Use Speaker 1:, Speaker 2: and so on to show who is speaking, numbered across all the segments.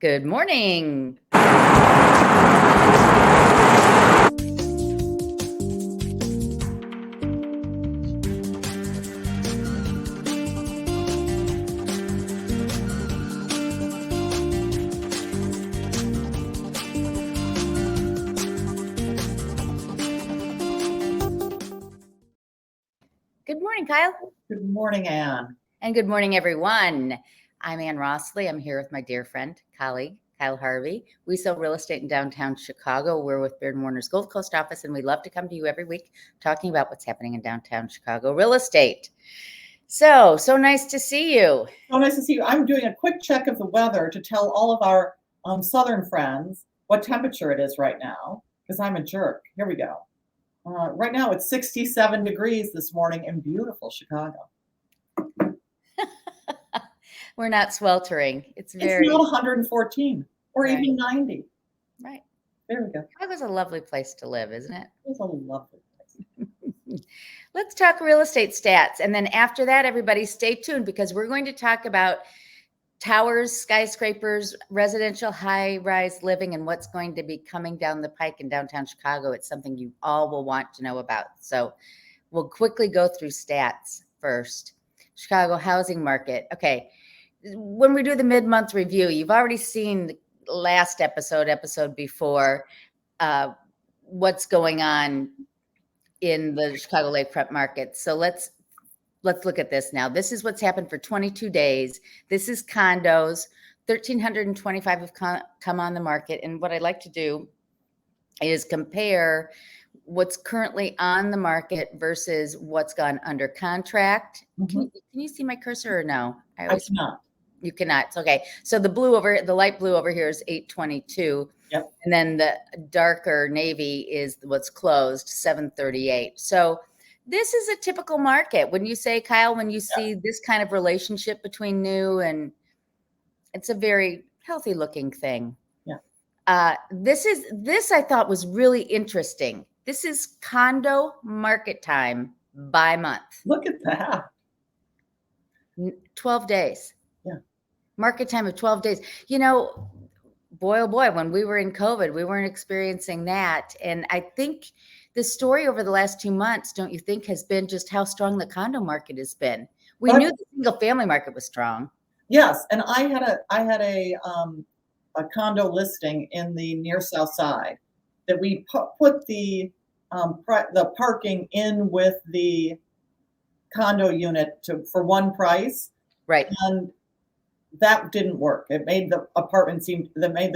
Speaker 1: Good morning. Good morning, Kyle.
Speaker 2: Good morning, Ann.
Speaker 1: And good morning, everyone. I'm Ann Rossley. I'm here with my dear friend, colleague, Kyle Harvey. We sell real estate in downtown Chicago. We're with Baird Warner's Gold Coast office, and we love to come to you every week talking about what's happening in downtown Chicago real estate. So nice to see you.
Speaker 2: So nice to see you. I'm doing a quick check of the weather to tell all of our southern friends what temperature it is right now, because I'm a jerk. Here we go. Right now it's 67 degrees this morning in beautiful Chicago.
Speaker 1: We're not sweltering. It's
Speaker 2: not 114 or
Speaker 1: Right.
Speaker 2: even 90.
Speaker 1: Right.
Speaker 2: There we go.
Speaker 1: Chicago's a lovely place to live, isn't it?
Speaker 2: It's a lovely place.
Speaker 1: Let's talk real estate stats. And then after that, everybody stay tuned because we're going to talk about towers, skyscrapers, residential high-rise living, and what's going to be coming down the pike in downtown Chicago. It's something you all will want to know about. So we'll quickly go through stats first. Chicago housing market. Okay. When we do the mid-month review, you've already seen the last episode before, what's going on in the Chicago lakefront market. So let's look at this now. This is what's happened for 22 days. This is condos. 1,325 have come on the market. And what I'd like to do is compare what's currently on the market versus what's gone under contract.
Speaker 2: Mm-hmm.
Speaker 1: Can you see my cursor or no?
Speaker 2: I cannot.
Speaker 1: You cannot. It's okay. So the light blue over here is 822.
Speaker 2: Yep.
Speaker 1: And then the darker navy is what's closed, 738. So this is a typical market. Wouldn't you say, Kyle, when you see this kind of relationship between new and it's a very healthy looking thing.
Speaker 2: Yeah.
Speaker 1: This I thought was really interesting. This is condo market time by month.
Speaker 2: Look at that.
Speaker 1: 12 days.
Speaker 2: Yeah.
Speaker 1: Market time of 12 days. You know, boy, oh boy, when we were in COVID, we weren't experiencing that. And I think the story over the last 2 months, don't you think, has been just how strong the condo market has been. We knew the single family market was strong.
Speaker 2: Yes. And I had a condo listing in the near south side that we put the parking in with the condo unit for one price.
Speaker 1: Right.
Speaker 2: And that didn't work. It made the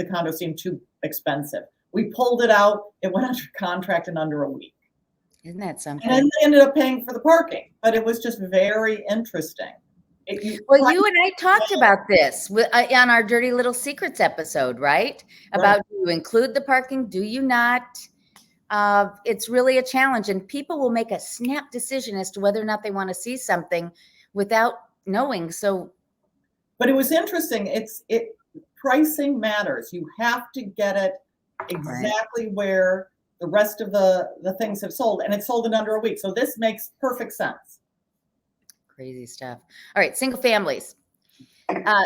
Speaker 2: condo seem too expensive. We pulled it out. It went under contract in under a week.
Speaker 1: Isn't that something?
Speaker 2: And then they ended up paying for the parking, but it was just very interesting.
Speaker 1: You and I talked about this on our Dirty Little Secrets episode, right? About do you include the parking? Do you not? It's really a challenge, and people will make a snap decision as to whether or not they want to see something without knowing. So,
Speaker 2: but it was interesting. Pricing matters. You have to get it exactly where the rest of the things have sold, and it's sold in under a week. So this makes perfect sense.
Speaker 1: Crazy stuff. All right, single families.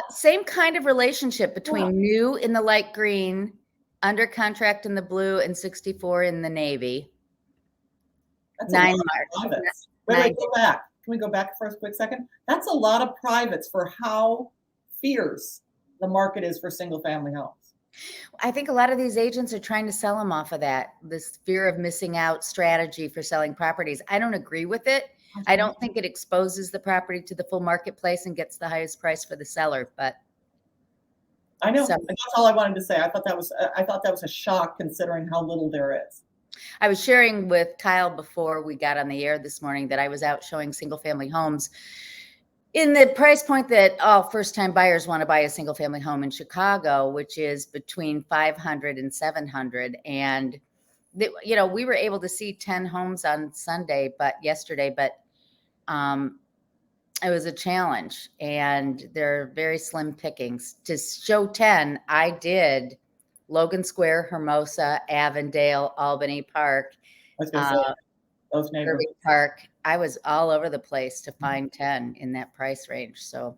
Speaker 1: Same kind of relationship between new in the light green, under contract in the blue, and 64 in the navy.
Speaker 2: That's 9 privates. Wait, go back. Can we go back for a quick second? That's a lot of privates for how fierce the market is for single family homes.
Speaker 1: I think a lot of these agents are trying to sell them off of that, this fear of missing out strategy for selling properties. I don't agree with it. I don't think it exposes the property to the full marketplace and gets the highest price for the seller, but
Speaker 2: I know. That's all I wanted to say. I thought that was a shock considering how little there is.
Speaker 1: I was sharing with Kyle before we got on the air this morning that I was out showing single family homes in the price point that all first-time buyers want to buy a single-family home in Chicago, which is between $500 and $700. And we were able to see 10 homes on yesterday, but it was a challenge, and they're very slim pickings. To show 10, I did Logan Square, Hermosa, Avondale, Albany Park,
Speaker 2: those neighborhoods.
Speaker 1: Irving Park. I was all over the place to find 10 in that price range. So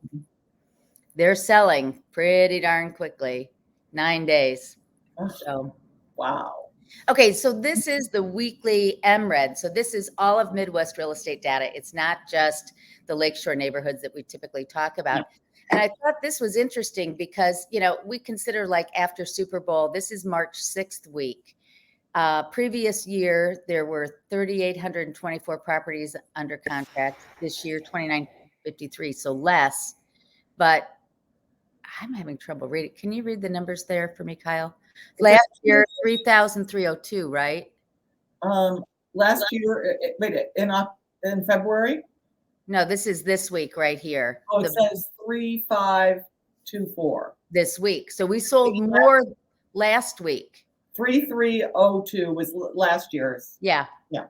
Speaker 1: they're selling pretty darn quickly. 9 days.
Speaker 2: Ugh,
Speaker 1: So,
Speaker 2: wow.
Speaker 1: okay, so this is the weekly MRED. So this is all of Midwest real estate data. It's not just the Lakeshore neighborhoods that we typically talk about. And I thought this was interesting because, we consider like after Super Bowl, this is March 6th week. Previous year, there were 3,824 properties under contract. This year, 2,953, so less. But I'm having trouble reading. Can you read the numbers there for me, Kyle? Last year, 3,302, right?
Speaker 2: Last year, wait, in February?
Speaker 1: No, this is this week right here.
Speaker 2: Oh, it says 3,524.
Speaker 1: This week. So we sold more last week.
Speaker 2: 3,302 was last year's.
Speaker 1: Yeah.
Speaker 2: Yeah.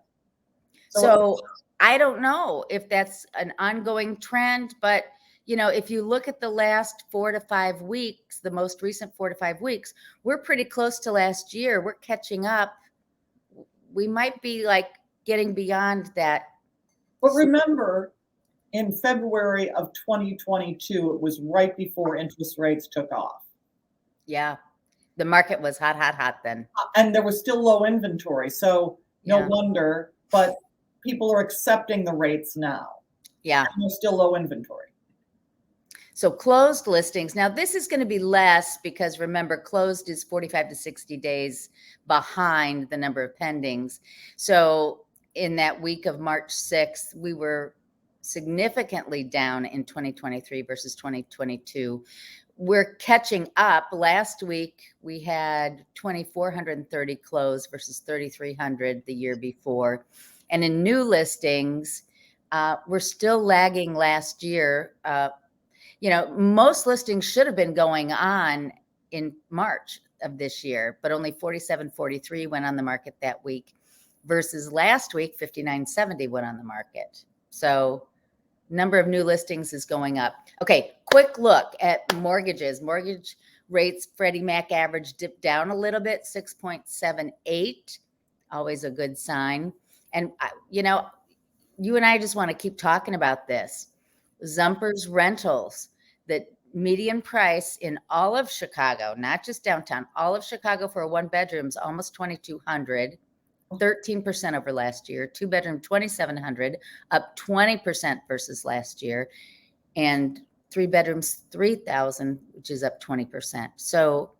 Speaker 1: So I don't know if that's an ongoing trend, but if you look at the last 4 to 5 weeks, the most recent 4 to 5 weeks, we're pretty close to last year. We're catching up. We might be like getting beyond that.
Speaker 2: But remember, in February of 2022, it was right before interest rates took off.
Speaker 1: Yeah. The market was hot, hot, hot then.
Speaker 2: And there was still low inventory. So no wonder, but people are accepting the rates now.
Speaker 1: Yeah.
Speaker 2: And there's still low inventory.
Speaker 1: So closed listings. Now this is going to be less because remember, closed is 45 to 60 days behind the number of pendings. So in that week of March 6th, we were significantly down in 2023 versus 2022. We're catching up. Last week, we had 2,430 closed versus 3,300 the year before. And in new listings, we're still lagging last year. Most listings should have been going on in March of this year, but only 4,743 went on the market that week versus last week, 5,970 went on the market. So number of new listings is going up. Okay, quick look at mortgages. Mortgage rates, Freddie Mac average dipped down a little bit, 6.78, always a good sign. And, you and I just want to keep talking about this. Zumpers Rentals, the median price in all of Chicago, not just downtown, all of Chicago for a one bedroom is almost 2,200, 13% over last year. Two bedroom, 2,700, up 20% versus last year. And three bedrooms, 3,000, which is up 20%. So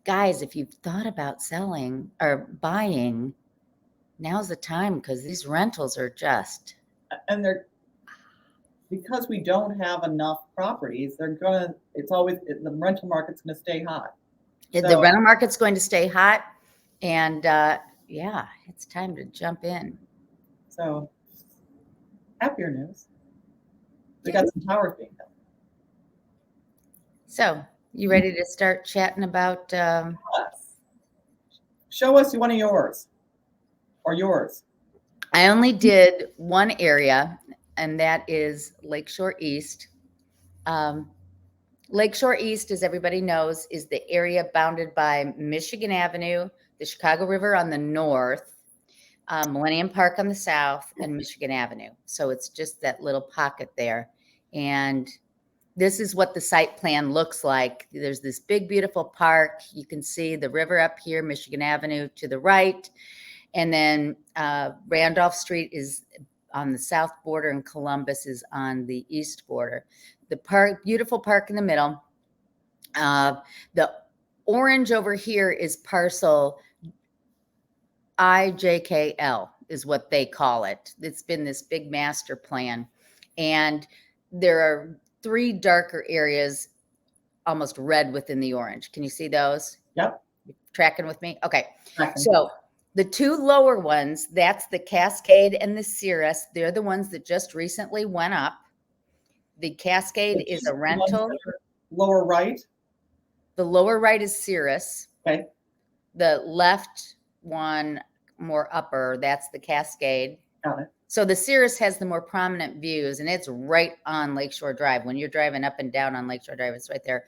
Speaker 1: guys, if you've thought about selling or buying, now's the time because these rentals are just.
Speaker 2: And because we don't have enough properties, the rental market's going to stay hot.
Speaker 1: The rental market's going to stay hot. And it's time to jump in.
Speaker 2: So happier news. We got some towers being built.
Speaker 1: So you ready to start chatting about?
Speaker 2: Show us one of yours or yours.
Speaker 1: I only did one area, and that is Lakeshore East. Lakeshore East, as everybody knows, is the area bounded by Michigan Avenue, the Chicago River on the north, Millennium Park on the south, and Michigan Avenue. So it's just that little pocket there. And this is what the site plan looks like. There's this big, beautiful park. You can see the river up here, Michigan Avenue to the right. And then Randolph Street is on the south border and Columbus is on the east border. The park, beautiful park in the middle. The orange over here is parcel IJKL is what they call it. It's been this big master plan. And there are 3 darker areas, almost red within the orange. Can you see those?
Speaker 2: Yep.
Speaker 1: You tracking with me? Okay.
Speaker 2: Tracking.
Speaker 1: So the 2 lower ones, that's the Cascade and the Cirrus. They're the ones that just recently went up. The Cascade is a rental.
Speaker 2: Lower right.
Speaker 1: The lower right is Cirrus.
Speaker 2: Okay.
Speaker 1: The left one, more upper, that's the Cascade.
Speaker 2: Got it.
Speaker 1: So the Cirrus has the more prominent views, and it's right on Lakeshore Drive. When you're driving up and down on Lakeshore Drive, it's right there.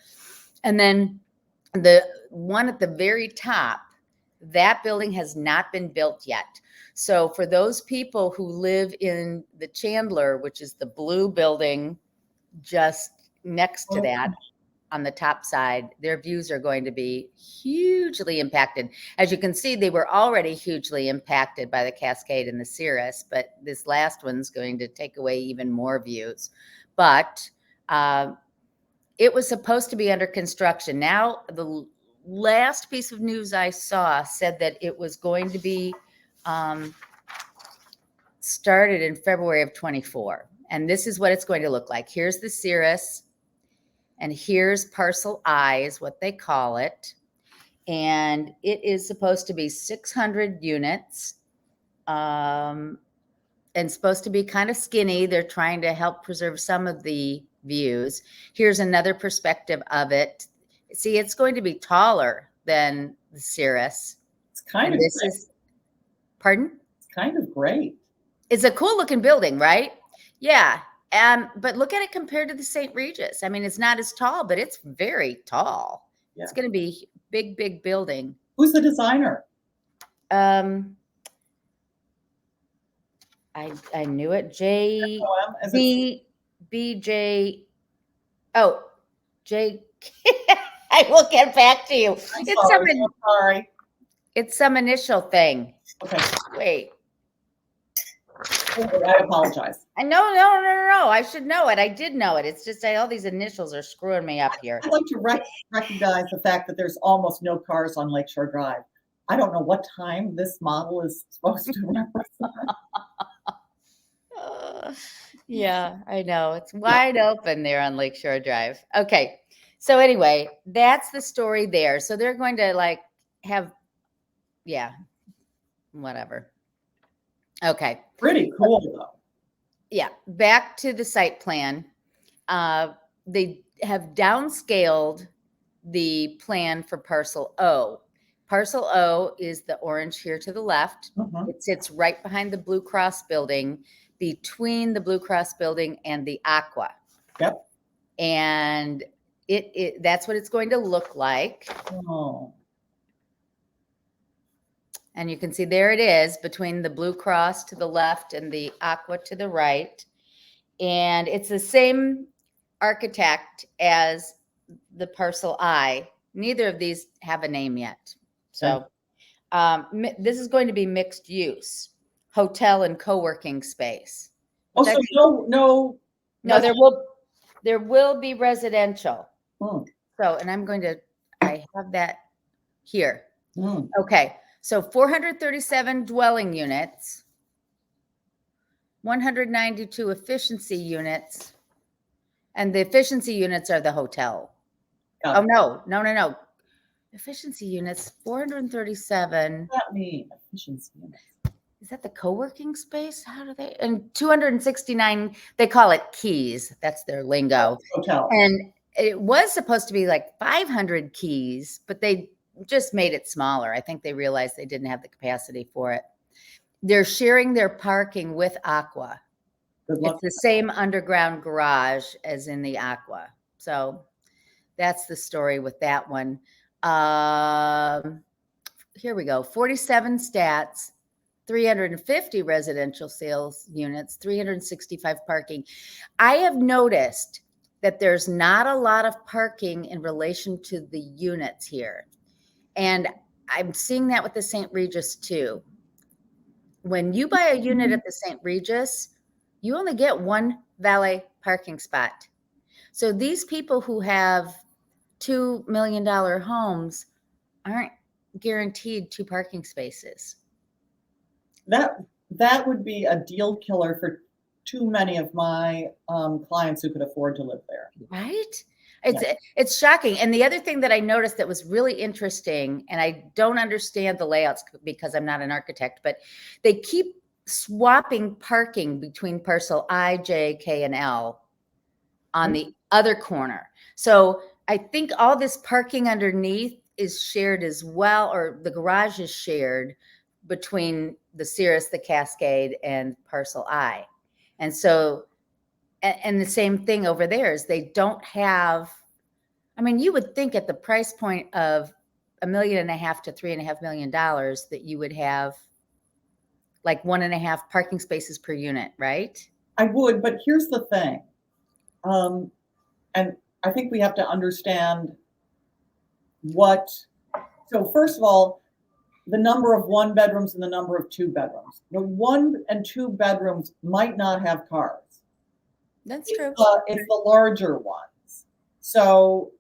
Speaker 1: And then the one at the very top, that building has not been built yet. So for those people who live in the Chandler, which is the blue building just next to that. on the top side, their views are going to be hugely impacted. As you can see, they were already hugely impacted by the Cascade and the Cirrus, but this last one's going to take away even more views. But it was supposed to be under construction. Now, the last piece of news I saw said that it was going to be started in February of 24. And this is what it's going to look like. Here's the Cirrus, and here's Parcel I is what they call it. And it is supposed to be 600 units and supposed to be kind of skinny. They're trying to help preserve some of the views. Here's another perspective of it. See, it's going to be taller than the Cirrus.
Speaker 2: It's kind of
Speaker 1: this
Speaker 2: great.
Speaker 1: is, pardon?
Speaker 2: It's kind of great.
Speaker 1: It's a cool looking building, right? Yeah. But look at it compared to the St. Regis. I mean, it's not as tall, but it's very tall.
Speaker 2: Yeah.
Speaker 1: It's going to be big, big building.
Speaker 2: Who's the designer?
Speaker 1: I knew it. BJ. Oh, J. I will get back to you.
Speaker 2: Sorry.
Speaker 1: It's some initial thing.
Speaker 2: Okay.
Speaker 1: Wait.
Speaker 2: I apologize.
Speaker 1: No. I should know it. I did know it. It's just all these initials are screwing me up here.
Speaker 2: I'd like to recognize the fact that there's almost no cars on Lakeshore Drive. I don't know what time this model is supposed to represent.
Speaker 1: Yeah, I know. It's wide open there on Lakeshore Drive. Okay. So anyway, that's the story there. So they're going to whatever. Okay.
Speaker 2: Pretty cool though.
Speaker 1: Yeah. Back to the site plan. They have downscaled the plan for Parcel O. Parcel O is the orange here to the left.
Speaker 2: Mhm.
Speaker 1: It sits right behind the Blue Cross building, between the Blue Cross building and the Aqua.
Speaker 2: Yep.
Speaker 1: And that's what it's going to look like.
Speaker 2: Oh.
Speaker 1: And you can see there it is between the Blue Cross to the left and the Aqua to the right. And it's the same architect as the Parcel I. Neither of these have a name yet. So this is going to be mixed use, hotel and co-working space.
Speaker 2: Oh, so no.
Speaker 1: No, there will be residential.
Speaker 2: Hmm.
Speaker 1: So, and I have that here.
Speaker 2: Hmm.
Speaker 1: Okay. So 437 dwelling units, 192 efficiency units, and the efficiency units are the hotel.
Speaker 2: Got it.
Speaker 1: No. Efficiency units, 437.
Speaker 2: What does that mean? Efficiency units.
Speaker 1: Is that the co-working space? How do they? And 269, they call it keys. That's their lingo.
Speaker 2: Hotel.
Speaker 1: And it was supposed to be like 500 keys, but they just made it smaller. I think they realized they didn't have the capacity for it. They're sharing their parking with Aqua.
Speaker 2: Good luck.
Speaker 1: It's the same underground garage as in the Aqua. So that's the story with that one. Here we go. 47 stats, 350 residential sales units, 365 parking. I have noticed that there's not a lot of parking in relation to the units here. And I'm seeing that with the St. Regis too. When you buy a unit at the St. Regis, you only get one valet parking spot. So these people who have $2 million homes aren't guaranteed 2 parking spaces.
Speaker 2: That would be a deal killer for too many of my clients who could afford to live there.
Speaker 1: Right? It's shocking. And the other thing that I noticed that was really interesting, and I don't understand the layouts because I'm not an architect, but they keep swapping parking between Parcel I, J, K, and L on the other corner. So I think all this parking underneath is shared as well, or the garage is shared between the Cirrus, the Cascade, and Parcel I. And so, and the same thing over there is they don't have, I mean, you would think at the price point of $1.5 million to $3.5 million that you would have like 1.5 parking spaces per unit, right?
Speaker 2: I would, but here's the thing. And I think we have to understand so first of all, the number of 1 bedrooms and the number of 2 bedrooms. The 1 and 2 bedrooms might not have cars.
Speaker 1: That's true.
Speaker 2: It's the larger ones. So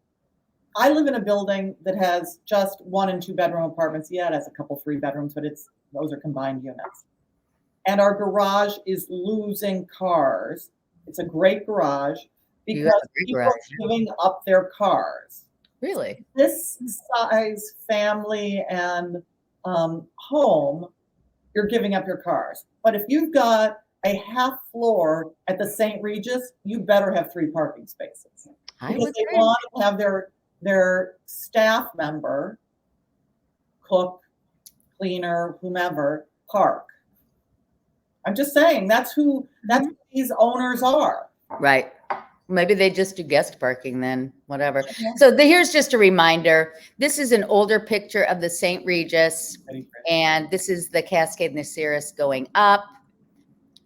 Speaker 2: I live in a building that has just 1 and 2 bedroom apartments. Yeah, it has a couple 3 bedrooms, but those are combined units. And our garage is losing cars. It's a great garage because people are giving up their cars.
Speaker 1: Really?
Speaker 2: This size family and home, you're giving up your cars. But if you've got a half floor at the St. Regis, you better have 3 parking spaces. Because they want to have their staff member, cook, cleaner, whomever, park. I'm just saying that's who these owners are.
Speaker 1: Right. Maybe they just do guest parking then, whatever. So here's just a reminder. This is an older picture of the St. Regis, and this is the Cascade and the Cirrus going up,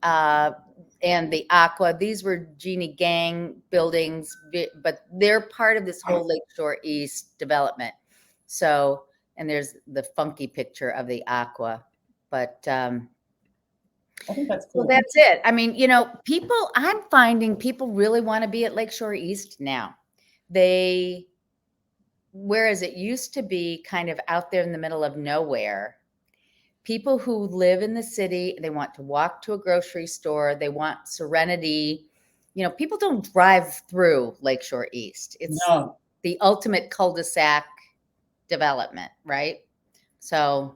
Speaker 1: and the Aqua. These were Jeannie Gang buildings, but they're part of this whole Lakeshore East development. So, and there's the funky picture of the Aqua, but
Speaker 2: I think that's cool.
Speaker 1: well, that's it. I mean, I'm finding people really want to be at Lakeshore East now. Whereas it used to be kind of out there in the middle of nowhere, people who live in the city, they want to walk to a grocery store, they want serenity. People don't drive through Lakeshore East. It's the ultimate cul-de-sac development, right? So.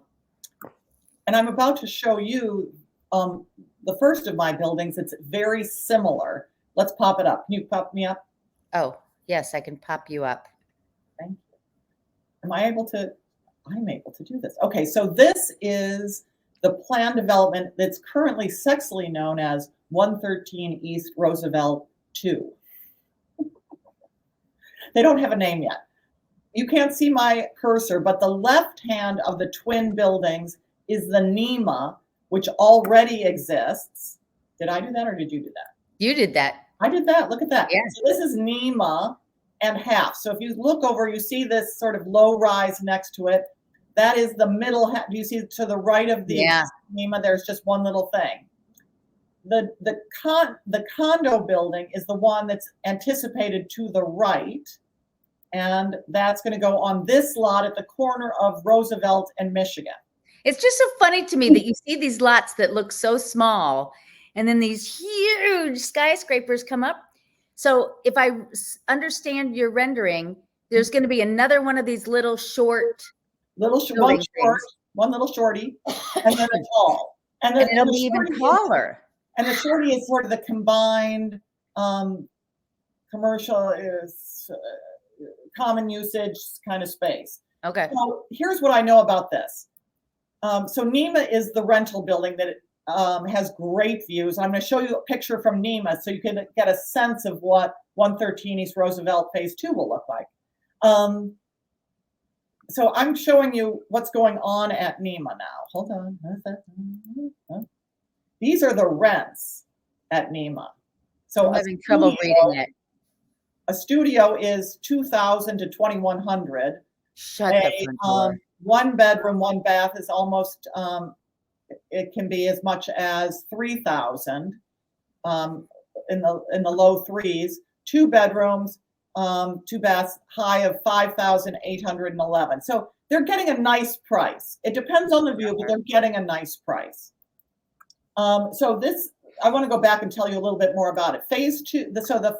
Speaker 2: And I'm about to show you the first of my buildings. It's very similar. Let's pop it up. Can you pop me up?
Speaker 1: Oh, yes, I can pop you up.
Speaker 2: Thank you. I'm able to do this. Okay, so this is the planned development that's currently sexily known as 113 East Roosevelt 2. They don't have a name yet. You can't see my cursor, but the left hand of the twin buildings is the NEMA, which already exists. Did I do that or did you do that?
Speaker 1: You did that.
Speaker 2: I did that. Look at that.
Speaker 1: Yeah.
Speaker 2: So this is NEMA and half. So if you look over, you see this sort of low rise next to it. That is the middle half. Do you see to the right of the NEMA? There's just one little thing. The condo building is the one that's anticipated to the right. And that's going to go on this lot at the corner of Roosevelt and Michigan.
Speaker 1: It's just so funny to me that you see these lots that look so small and then these huge skyscrapers come up. So if I understand your rendering, there's going to be another one of these one
Speaker 2: little shorty, and then a tall. And then
Speaker 1: it'll be even taller.
Speaker 2: And the shorty is sort of the combined commercial common usage kind of space.
Speaker 1: Okay.
Speaker 2: So here's what I know about this. So NEMA is the rental building that has great views. I'm going to show you a picture from NEMA so you can get a sense of what 113 East Roosevelt Phase 2 will look like. So I'm showing you what's going on at NEMA now. Hold on. These are the rents at NEMA. So
Speaker 1: I'm having trouble reading it.
Speaker 2: A studio is $2,000 to $2,100.
Speaker 1: Shut the front door.
Speaker 2: 1 bedroom, 1 bath is almost, it can be as much as $3,000 in the low 3s. 2 bedrooms, 2 baths, high of $5,811. So they're getting a nice price. It depends on the view, but they're getting a nice price. So this, I want to go back and tell you a little bit more about it. Phase 2, so the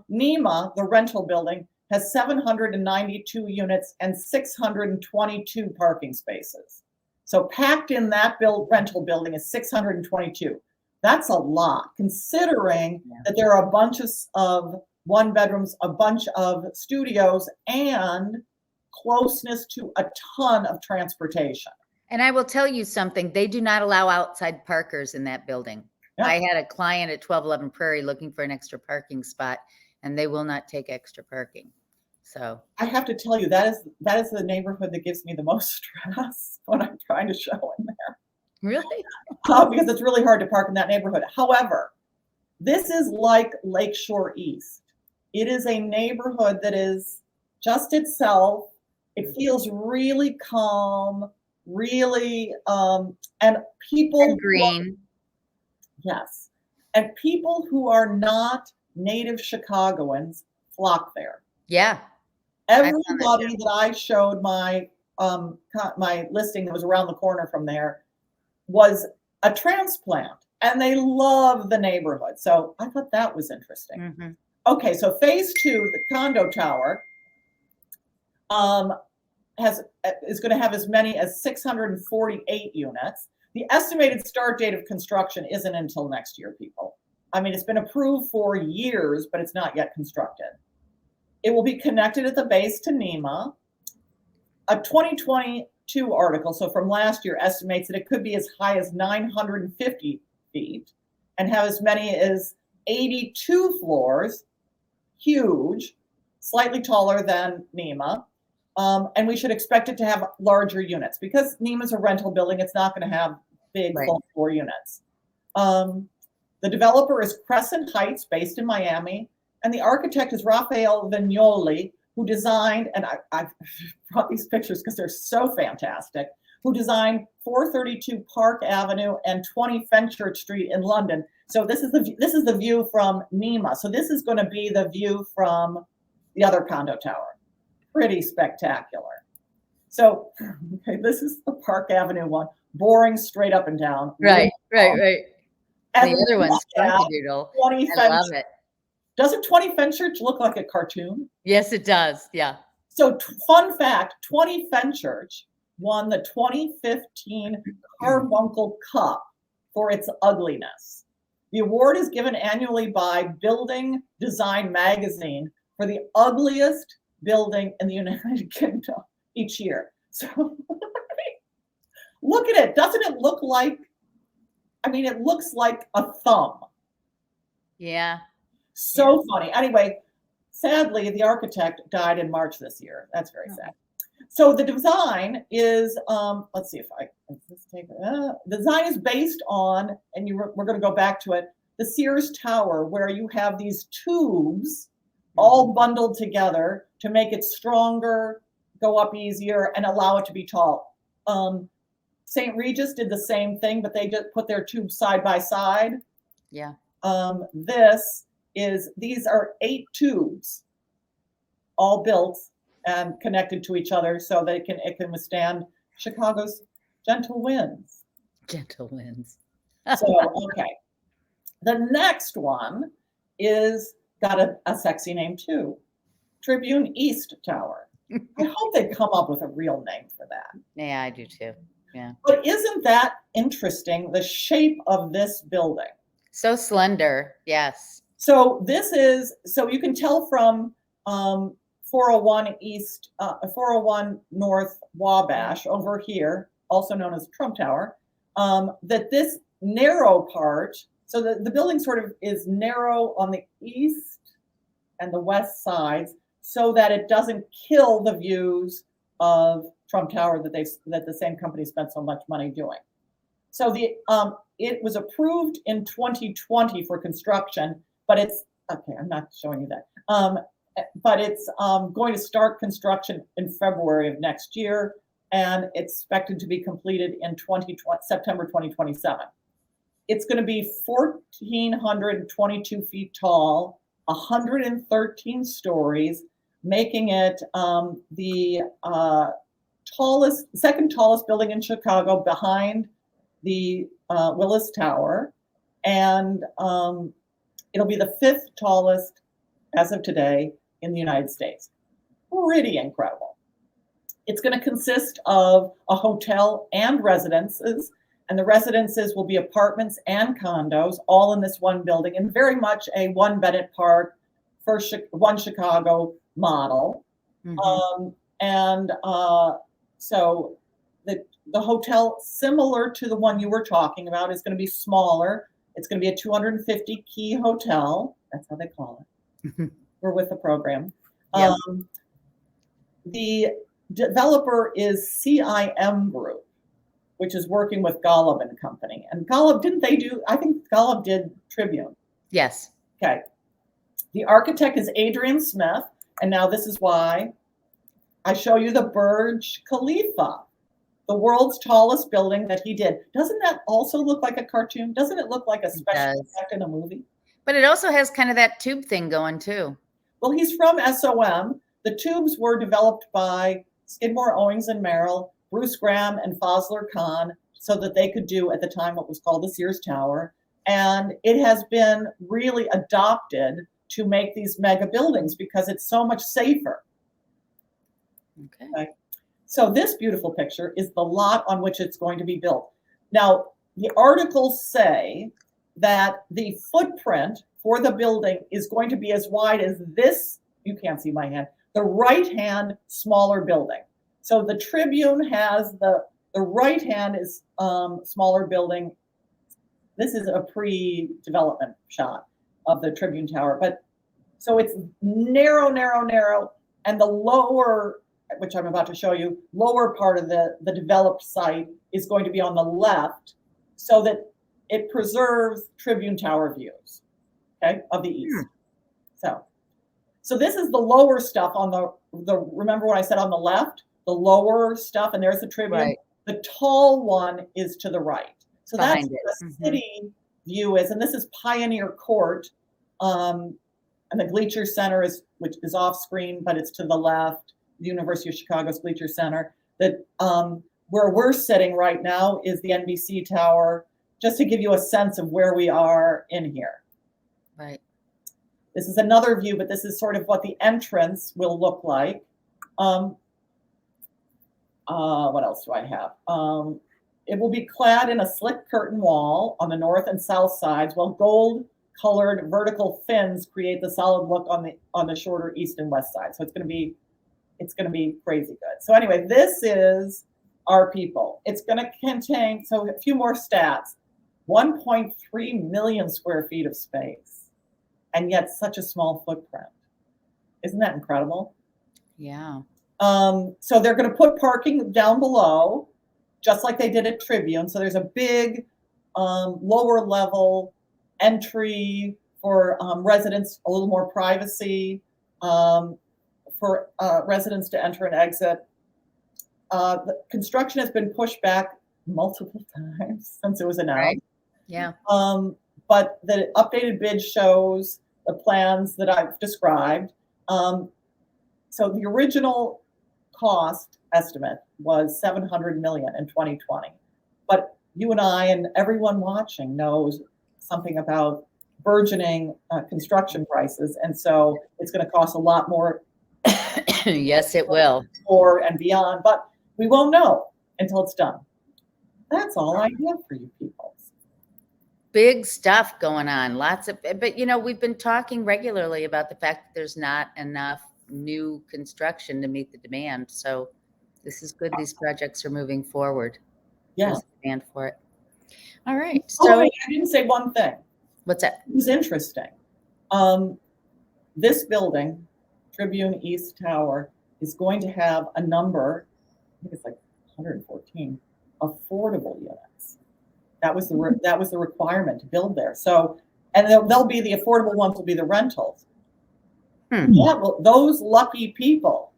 Speaker 2: NEMA, the rental building, has 792 units and 622 parking spaces. So packed in that rental building is 622. That's a lot, considering that there are a bunch of 1 bedrooms, a bunch of studios, and closeness to a ton of transportation.
Speaker 1: And I will tell you something, they do not allow outside parkers in that building. Yeah. I had a client at 1211 Prairie looking for an extra parking spot, and they will not take extra parking. So
Speaker 2: I have to tell you, that is the neighborhood that gives me the most stress when I'm trying to show in there.
Speaker 1: Really?
Speaker 2: Because it's really hard to park in that neighborhood. However, this is like Lakeshore East. It is a neighborhood that is just itself. It feels really calm, really, and people.
Speaker 1: And green.
Speaker 2: Yes. And people who are not native Chicagoans flock there.
Speaker 1: Yeah.
Speaker 2: Everybody that I showed my listing that was around the corner from there was a transplant, and they love the neighborhood. So I thought that was interesting.
Speaker 1: Mm-hmm.
Speaker 2: Okay, so phase 2, the condo tower, is going to have as many as 648 units. The estimated start date of construction isn't until next year, people. I mean, it's been approved for years, but it's not yet constructed. It will be connected at the base to NEMA. A 2022 article, so from last year, estimates that it could be as high as 950 feet and have as many as 82 floors, huge, slightly taller than NEMA. And we should expect it to have larger units because NEMA's a rental building. It's not going to have big full floor units. The developer is Crescent Heights, based in Miami, and the architect is Raphael Vignoli, who designed, and I've brought these pictures because they're so fantastic, who designed 432 Park Avenue and 20 Fenchurch Street in London. So this is the view from NEMA. So this is going to be the view from the other condo tower. Pretty spectacular. So okay, this is the Park Avenue one, boring straight up and down.
Speaker 1: Right. And the other one's
Speaker 2: Doodle.
Speaker 1: I love it.
Speaker 2: Doesn't 20 Fenchurch look like a cartoon?
Speaker 1: Yes, it does. Yeah.
Speaker 2: So fun fact, 20 Fenchurch won the 2015 Carbuncle Cup for its ugliness. The award is given annually by Building Design Magazine for the ugliest building in the United Kingdom each year. So look at it. Doesn't it look like, I mean, it looks like a thumb.
Speaker 1: Yeah.
Speaker 2: So funny. Anyway, sadly, the architect died in March this year. That's very sad. So the design is, let's see if I, the design is based on, and we're going to go back to it, the Sears Tower, where you have these tubes all bundled together to make it stronger, go up easier, and allow it to be tall. St. Regis did the same thing, but they just put their tubes side by side.
Speaker 1: Yeah.
Speaker 2: These are 8 tubes, all built and connected to each other so that it can withstand Chicago's gentle winds.
Speaker 1: Gentle winds.
Speaker 2: So, okay. The next one is got a sexy name too. Tribune East Tower. I hope they come up with a real name for that.
Speaker 1: Yeah, I do too. Yeah.
Speaker 2: But isn't that interesting, the shape of this building?
Speaker 1: So slender. Yes.
Speaker 2: So so you can tell from 401 East, 401 North Wabash over here, also known as Trump Tower, that this narrow part, so the building sort of is narrow on the east and the west sides so that it doesn't kill the views of Trump Tower that the same company spent so much money doing. So it was approved in 2020 for construction, but it's, okay, I'm not showing you that. But it's going to start construction in February of next year, and it's expected to be completed in September 2027. It's going to be 1,422 feet tall, 113 stories, making it the second tallest building in Chicago behind the Willis Tower, and it'll be the 5th tallest as of today in the United States. Pretty incredible. It's going to consist of a hotel and residences, and the residences will be apartments and condos, all in this one building, and very much a one Bennett Park, one Chicago model. Mm-hmm. So the hotel, similar to the one you were talking about, is going to be smaller. It's going to be a 250 key hotel. That's how they call it. We're with the program. Yep. The developer is CIM Group, which is working with Golub and Company. And Golub, I think Golub did Tribune.
Speaker 1: Yes.
Speaker 2: Okay. The architect is Adrian Smith. And now this is why I show you the Burj Khalifa, the world's tallest building that he did. Doesn't that also look like a cartoon? Doesn't it look like a special effect in a movie?
Speaker 1: But it also has kind of that tube thing going too.
Speaker 2: Well, he's from SOM. The tubes were developed by Skidmore, Owings and Merrill, Bruce Graham and Fazlur Khan, so that they could do at the time what was called the Sears Tower. And it has been really adopted to make these mega buildings because it's so much safer. Okay. So this beautiful picture is the lot on which it's going to be built. Now, the articles say that the footprint for the building is going to be as wide as this, you can't see my hand, the right-hand smaller building. So the Tribune has the right hand is smaller building. This is a pre-development shot of the Tribune Tower, but so it's narrow, narrow, narrow, and the lower, which I'm about to show you, lower part of the developed site is going to be on the left, so that it preserves Tribune Tower views, okay, of the east. So this is the lower stuff on the remember what I said on the left, the lower stuff, and there's the Tribune. Right. The tall one is to the right. So that's what the city view is, and this is Pioneer Court, and the Bleacher Center which is off screen, but it's to the left. The University of Chicago's Bleacher Center. That where we're sitting right now is the NBC Tower, just to give you a sense of where we are in here.
Speaker 1: Right.
Speaker 2: This is another view, but this is sort of what the entrance will look like. What else do I have? It will be clad in a slick curtain wall on the north and south sides, while gold-colored vertical fins create the solid look on the shorter east and west side. So it's going to be crazy good. So anyway, this is our people. It's going to contain, so a few more stats, 1.3 million square feet of space, and yet such a small footprint. Isn't that incredible?
Speaker 1: Yeah.
Speaker 2: So they're going to put parking down below, just like they did at Tribune. So there's a big lower level entry for residents, a little more privacy for residents to enter and exit. The construction has been pushed back multiple times since it was announced.
Speaker 1: Right. Yeah.
Speaker 2: But the updated bid shows the plans that I've described. So the original cost estimate was $700 million in 2020. But you and I and everyone watching knows something about burgeoning construction prices. And so it's going to cost a lot more.
Speaker 1: Yes, it will.
Speaker 2: Or and beyond, but we won't know until it's done. That's all I have for you people.
Speaker 1: Big stuff going on. Lots of, but we've been talking regularly about the fact that there's not enough new construction to meet the demand. So this is good. These projects are moving forward.
Speaker 2: Yeah.
Speaker 1: There's demand for it. All right.
Speaker 2: So I didn't say one thing.
Speaker 1: What's that?
Speaker 2: It was interesting. This building, Tribune East Tower, is going to have a number, I think it's like 114 affordable units. That was the requirement to build there. So, and they'll be the affordable ones will be the rentals. Yeah, well, those lucky people.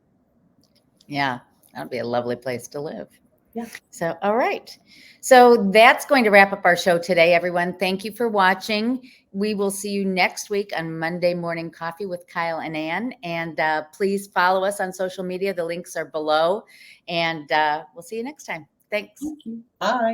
Speaker 1: Yeah, that'll be a lovely place to live.
Speaker 2: Yeah.
Speaker 1: So, all right. So that's going to wrap up our show today, everyone. Thank you for watching. We will see you next week on Monday Morning Coffee with Kyle and Ann. And please follow us on social media. The links are below. And we'll see you next time. Thanks.
Speaker 2: Bye.